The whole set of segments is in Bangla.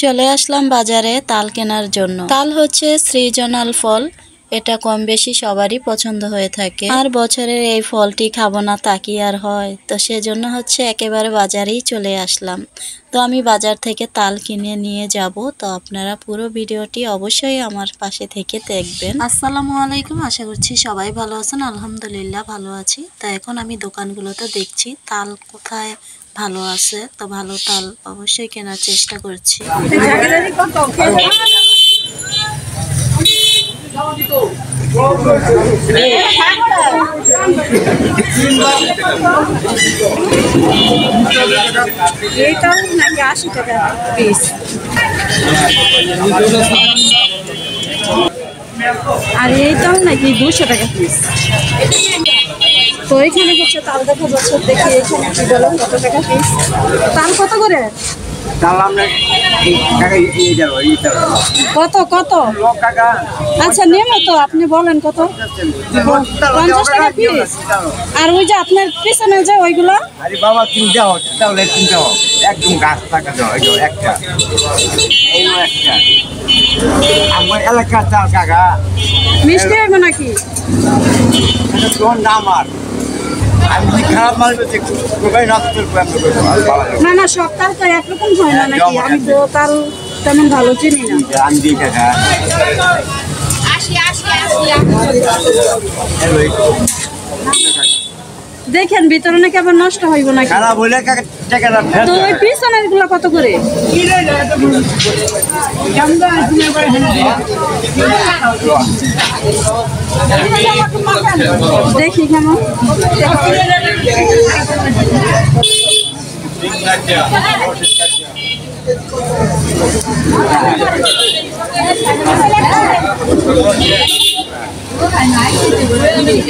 চলে আসলাম বাজারে তাল কেনার জন্য। তাল হচ্ছে সিজনাল ফল, এটা কম বেশি সবারই পছন্দ হয়ে থাকে। আর বছরের এই ফলটি খাবো না তা কি আর হয়, তো সেজন্য হচ্ছে একেবারে বাজারেই চলে আসলাম। তো আমি বাজার থেকে তাল কিনে নিয়ে যাব, তো আপনারা পুরো ভিডিওটি অবশ্যই আমার পাশে থেকে দেখবেন। আসসালামু আলাইকুম, আশা করছি সবাই ভালো আছেন। আলহামদুলিল্লাহ ভালো আছি। তো এখন আমি দোকানগুলোতে দেখছি তাল কোথায় ভালো আছে, তো ভালো তাল অবশ্যই কেনার চেষ্টা করছি। এই তাল নাকি 80 টাকা পিস, আর এই তাল নাকি 200 টাকা পিস। তো এখানে হচ্ছে তাল দেখা যাচ্ছে, দেখি এখানে কি বলো কত টাকা পিস। তাল কত করে? কত কত? আচ্ছা নেবো তো, আপনি বলেন কত? 50 টাকা পিস। আর ওই যে আপনার পিছনে যে ওইগুলো, আরে বাবা তিনটা তাহলে তিনটা একদম গাছ থাকা দাও একটা এই একটা আমার এলাকার চাল কাকা মিষ্টি হবে নাকি? এটা তোর নাম আর আমি খারাপ মাল বেচে খুবই নষ্ট না না, সব তাল তো একরকম হয় না নাকি? আমি তো তাল তেমন ভালো চিনি না। আমি দিই কাকা দেখেন ভিতরে নাকি আবার নষ্ট হইব নাকি? খারাপ হইলে কাকা টাকাটা তো ওই পিছনের গুলো কত করে? দেখি কেমন।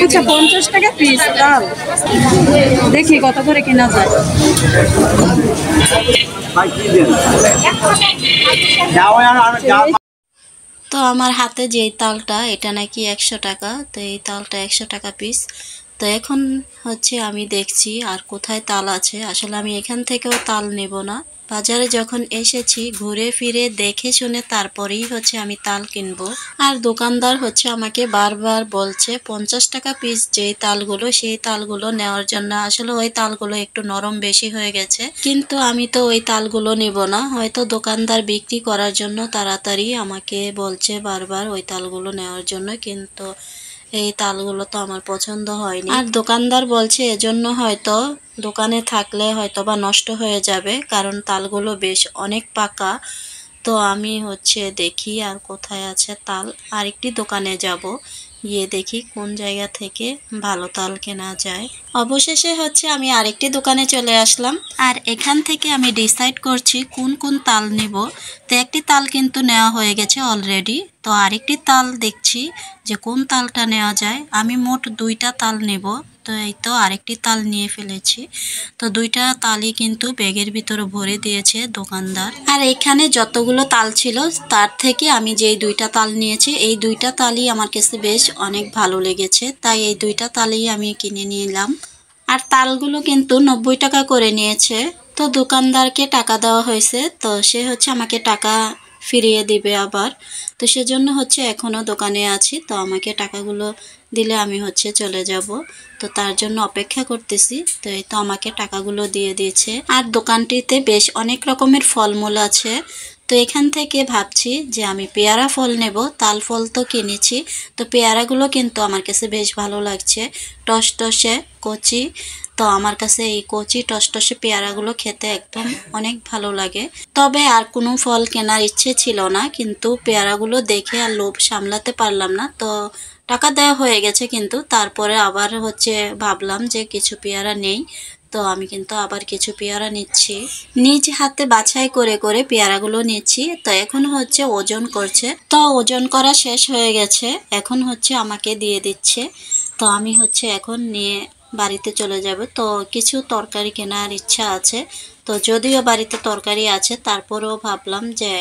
আচ্ছা 50 টাকা পিস তাল, দেখি কত করে কেনা যায়। তো আমার হাতে যে তালটা এটা নাকি 100 টাকা, তো এই তালটা 100 টাকা পিস। তো এখন হচ্ছে আমি দেখছি আর কোথায় তাল আছে। আসলে আমি এখান থেকেও তাল নেব না, বাজারে যখন এসেছি ঘুরে ফিরে দেখে শুনে তারপরেই হচ্ছে আমি তাল কিনবো। আর দোকানদার হচ্ছে আমাকে বারবার বলছে 50 টাকা পিস যেই তালগুলো, সেই তালগুলো নেওয়ার জন্য। আসলে ওই তালগুলো একটু নরম বেশি হয়ে গেছে, কিন্তু আমি তো ওই তালগুলো নেব না। হয়তো দোকানদার বিক্রি করার জন্য তাড়াতাড়ি আমাকে বলছে বারবার ওই তালগুলো নেওয়ার জন্য, কিন্তু এই তালগুলো তো আমার পছন্দ হয়নি। আর দোকানদার বলছে এজন্য হয়তো দোকানে থাকলে হয়তো বা নষ্ট হয়ে যাবে, কারণ তালগুলো বেশ অনেক পাকা। তো আমি হচ্ছে দেখি আর কোথায় আছে তাল, আরেকটি দোকানে যাব, গিয়ে দেখি কোন জায়গা থেকে ভালো তাল কেনা যায়। অবশেষে হচ্ছে আমি আরেকটি দোকানে চলে আসলাম, আর এখান থেকে আমি ডিসাইড করছি কোন কোন তাল নিব। তো একটি তাল কিন্তু নেওয়া হয়ে গেছে অলরেডি, তো আরেকটি তাল দেখছি যে কোন তালটা নেওয়া যায়। আমি মোট 2টা তাল নেব, তো এই তো আরেকটি তাল নিয়ে ফেলেছি। তো 2টা তালই কিন্তু ব্যাগের ভিতরে ভরে দিয়েছে দোকানদার। আর এখানে যতগুলো তাল ছিল তার থেকে আমি যেই 2টা তাল নিয়েছি, এই 2টা তালই আমার কাছে বেশ অনেক ভালো লেগেছে, তাই এই 2টা তালই আমি কিনে নিলাম। আর তালগুলো কিন্তু 90 টাকা করে নিয়েছে। তো দোকানদারকে টাকা দেওয়া হয়েছে, তো সে হচ্ছে আমাকে টাকা ফিরিয়ে দিবে আবার। তো সেজন্য হচ্ছে এখনো দোকানে আছি, তো আমাকে টাকাগুলো দিলে আমি হচ্ছে চলে যাব। তো তার জন্য অপেক্ষা করতেছি। তো এই তো আমাকে টাকাগুলো দিয়ে দিয়েছে। আর দোকানটিতে বেশ অনেক রকমের ফলমূল আছে। তো এখান থেকে ভাবছি যে আমি পেয়ারা ফল নেব, তাল ফল তো কিনেছি, তো পেয়ারাগুলো কিন্তু আমার কাছে বেশ ভালো লাগছে, টসটসে কচি। তো আমার কাছে এই কচি টসটসে পেয়ারাগুলো খেতে একদম অনেক ভালো লাগে। তবে আর কোনো ফল কেনার ইচ্ছে ছিল না, কিন্তু পেয়ারাগুলো দেখে আর লোভ সামলাতে পারলাম না। তো টাকা দেওয়া হয়ে গেছে, কিন্তু তারপরে আবার হচ্ছে ভাবলাম যে কিছু পেয়ারা নেই, তো আমি কিন্তু আবার কিছু পেয়ারা নিচ্ছি। নিজ হাতে বাছাই করে করে পেয়ারাগুলো নিচ্ছি। তো এখন হচ্ছে ওজন করছে, তো ওজন করা শেষ হয়ে গেছে, এখন হচ্ছে আমাকে দিয়ে দিচ্ছে। তো আমি হচ্ছে এখন নিয়ে বাড়িতে চলে যাব। তো কিছু তরকারি কেনার ইচ্ছা আছে, তো যদিও বাড়িতে তরকারি আছে তারপরেও ভাবলাম যে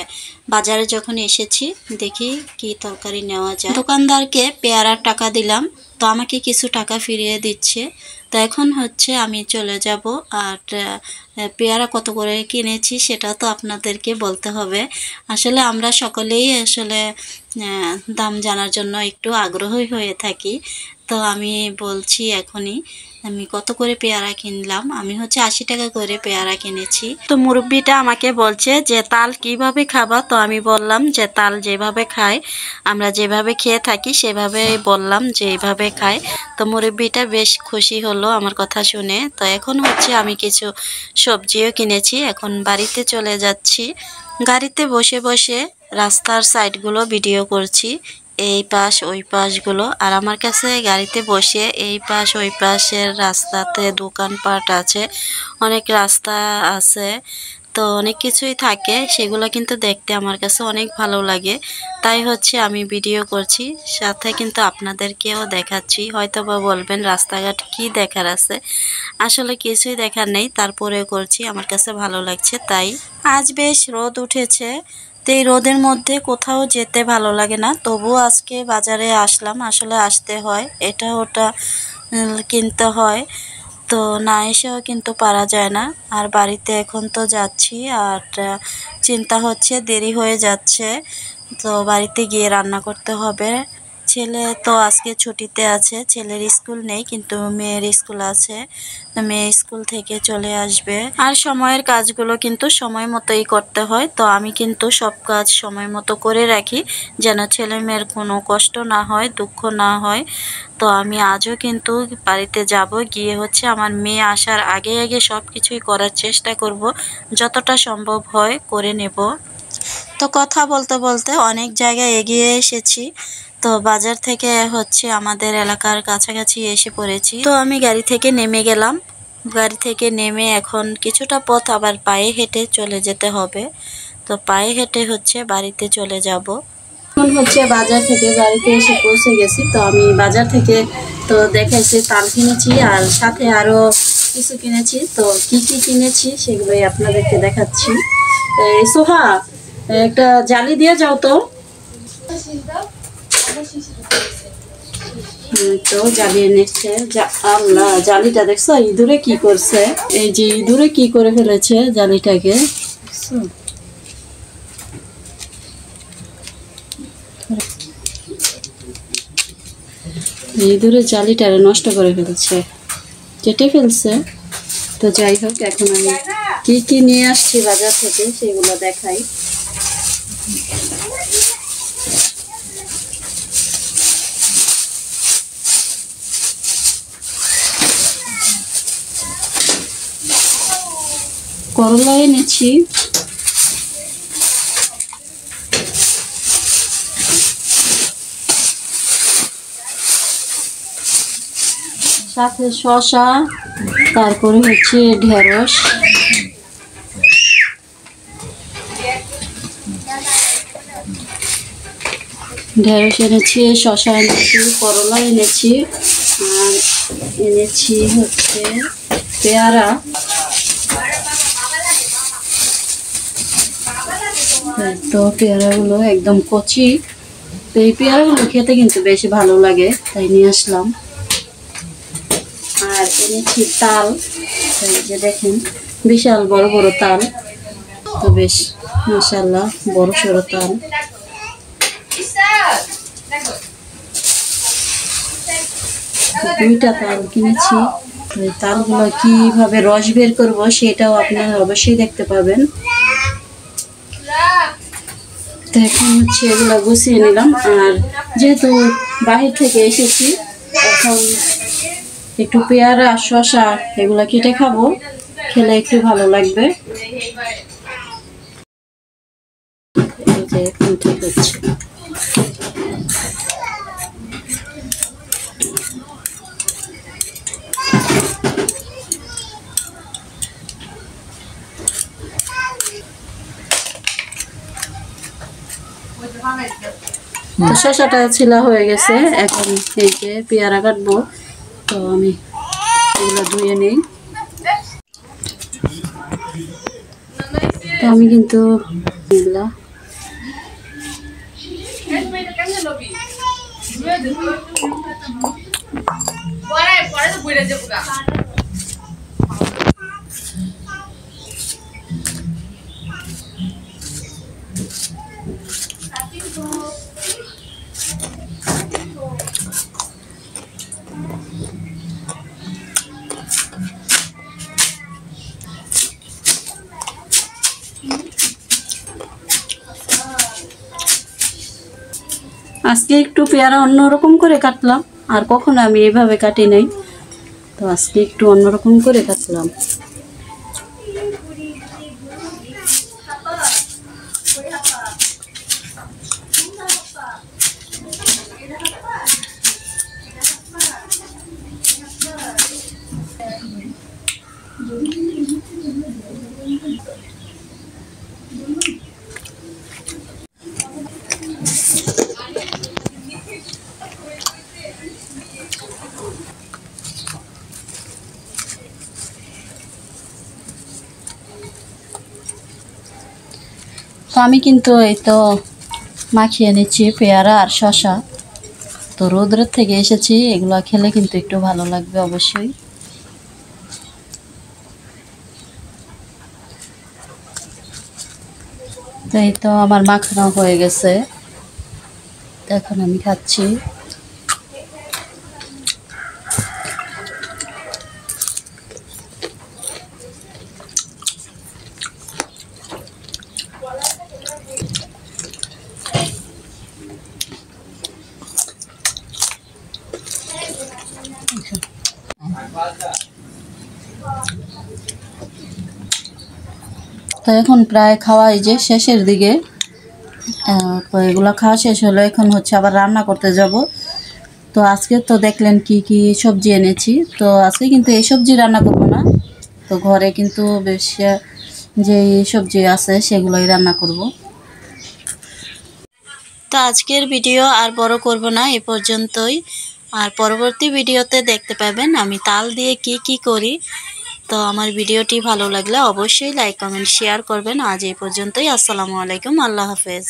বাজারে যখন এসেছি দেখি কি তরকারি নেওয়া যায়। দোকানদারকে পেয়ারার টাকা দিলাম, তো আমাকে কিছু টাকা ফিরিয়ে দিচ্ছে। তো এখন হচ্ছে আমি চলে যাব। আর পেয়ারা কত করে কিনেছি সেটা তো আপনাদেরকে বলতে হবে। আসলে আমরা সকলেই আসলে দাম জানার জন্য একটু আগ্রহী হয়ে থাকি। তো আমি বলছি এখনই আমি কত করে পেয়ারা কিনলাম। আমি হচ্ছে 80 টাকা করে পেয়ারা কিনেছি। তো মুরব্বিটা আমাকে বলছে যে তাল কিভাবে খাবা। তো আমি বললাম যে তাল যেভাবে খাই, আমরা যেভাবে খেয়ে থাকি সেভাবে বললাম যে এইভাবে খাই। তো মুরব্বিটা বেশ খুশি হলো আমার কথা শুনে। তো এখন হচ্ছে আমি কিছু সবজিও কিনেছি, এখন বাড়িতে চলে যাচ্ছি। গাড়িতে বসে বসে রাস্তার সাইডগুলো ভিডিও করছি, এই পাশ ওই পাশগুলো। আর আমার কাছে গাড়িতে বসে এই পাশ ওই পাশের রাস্তাতে দোকানপাট আছে, অনেক রাস্তা আছে, তো অনেক কিছুই থাকে, সেগুলো কিন্তু দেখতে আমার কাছে অনেক ভালো লাগে। তাই হচ্ছে আমি ভিডিও করছি, সাথে কিন্তু আপনাদেরকেও দেখাচ্ছি। হয়তো বা বলবেন রাস্তাঘাট কি দেখার আছে, আসলে কিছুই দেখার নেই, তারপরেও করছি, আমার কাছে ভালো লাগছে তাই। আজ বেশ রোদ উঠেছে, তো এই রোদের মধ্যে কোথাও যেতে ভালো লাগে না, তবুও আজকে বাজারে আসলাম। আসলে আসতে হয়, এটা ওটা কিনতে হয়, তো না এসেও কিন্তু পারা যায় না। আর বাড়িতে এখন তো যাচ্ছি, আর চিন্তা হচ্ছে দেরি হয়ে যাচ্ছে, তো বাড়িতে গিয়ে রান্না করতে হবে। ছেলে তো আজকে ছুটিতে আছে, ছেলের স্কুল নেই কিন্তু মেয়ের স্কুল আছে, তো মেয়ে স্কুল থেকে চলে আসবে। আর সময়ের কাজগুলো কিন্তু সময় মতোই করতে হয়, তো আমি কিন্তু সব কাজ সময় মতো করে রাখি যেন ছেলে মেয়ের কোনো কষ্ট না হয়, দুঃখ না হয়। তো আমি আজও কিন্তু বাড়িতে যাব, গিয়ে হচ্ছে আমার মেয়ে আসার আগে আগে সব কিছুই করার চেষ্টা করব, যতটা সম্ভব হয় করে নেব। তো কথা বলতে বলতে অনেক জায়গায় এগিয়ে এসেছি, তো বাজার থেকে হচ্ছে আমাদের এলাকার কাছাকাছি এসে পড়েছি। তো আমি গাড়ি থেকে নেমে গেলাম, গাড়ি থেকে নেমে এখন কিছুটা পথ আবার পায়ে হেঁটে চলে যেতে হবে, তো পায়ে হেঁটে হচ্ছে বাড়িতে চলে যাব। এখন হচ্ছে বাজার থেকে বাড়িতে এসে পৌঁছে গেছি। তো আমি বাজার থেকে তো দেখাইছি তাল কিনেছি, আর সাথে আরো কিছু কিনেছি। তো কি কি কিনেছি সেগুলোই আপনাদেরকে দেখাচ্ছি। সোহা, একটা জালি দিয়ে যাও তো। তো জালি এনেছে। আল্লাহ, জালিটা দেখছো ইঁদুরে কি করছে? এই যে ইঁদুরে কি করে ফেলেছে জালিটাকে। ইঁদুরে জালিটারে নষ্ট করে ফেলছে, কেটে ফেলছে। তো যাই হোক, এখন আমি কি কি নিয়ে আসছি বাজার থেকে সেগুলো দেখাই। করলা এনেছি, সাথে শসা, তারপরে হচ্ছে ঢেঁড়স, এনেছি, শসা এনেছি, করলা এনেছি, আর এনেছি হচ্ছে পেয়ারা। তো পেয়ারাগুলো একদম কচি, তো এই পেয়ারাগুলো খেতে কিন্তু বেশি ভালো লাগে, তাই নিয়ে আসলাম। আর এনেছি তাল, এই যে দেখেন বিশাল বড় বড় তাল, তো বেশ মাশাআল্লাহ বড় সড়ো তাল। দুইটা তাল কিনেছি, এই তালগুলো কিভাবে রস বের করবো সেটাও আপনারা অবশ্যই দেখতে পাবেন। তো এখন হচ্ছে এগুলো গুছিয়ে নিলাম, আর যেহেতু বাহির থেকে এসেছি এখন একটু পেয়ারা শসা এগুলা কেটে খাবো, খেলে একটু ভালো লাগবে। এখন ঠিক হচ্ছে। শসাটা ছিলা হয়ে গেছে, এখন এই যে পেয়ারা কাটবো, তো আমি এগুলো ধুয়ে নিই। তো আমি কিন্তু এগুলা আজকে একটু পেয়ারা অন্যরকম করে কাটলাম, আর কখনো আমি এইভাবে কাটি নাই, তো আজকে একটু অন্যরকম করে কাটলাম। তো আমি কিন্তু এই তো মাখিয়ে নিচ্ছি পেয়ারা আর শসা। তো রোদ্রের থেকে এসেছি, এগুলো খেলে কিন্তু একটু ভালো লাগবে অবশ্যই। তো এই তো আমার মাখানো হয়ে গেছে, এখন আমি খাচ্ছি। তো এখন প্রায় খাওয়া এই যে শেষের দিকে। তো এগুলো খাওয়া শেষ হলো, এখন হচ্ছে আবার রান্না করতে যাব। তো আজকে তো দেখলেন কি কি সবজি এনেছি, তো আজকে কিন্তু এই সবজি রান্না করবো না, তো ঘরে কিন্তু বেশ যে সবজি আছে সেগুলোই রান্না করব। তো আজকের ভিডিও আর বড় করব না, এ পর্যন্তই। আর পরবর্তী ভিডিওতে দেখতে পাবেন আমি তাল দিয়ে কি কি করি। তো আমার ভিডিওটি ভালো লাগলে অবশ্যই লাইক কমেন্ট শেয়ার করবেন। আজ এই পর্যন্তই। আসসালামু আলাইকুম, আল্লাহ হাফেজ।